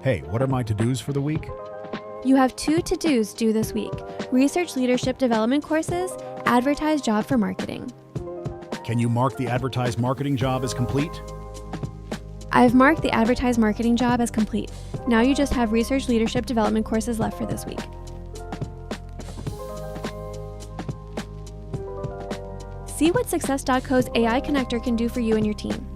Hey, what are my to-dos for the week? You have 2 to-dos due this week: research leadership development courses, advertise job for marketing. Can you mark the advertised marketing job as complete? I've marked the advertised marketing job as complete. Now you just have research leadership development courses left for this week. See what Success.co's AI connector can do for you and your team.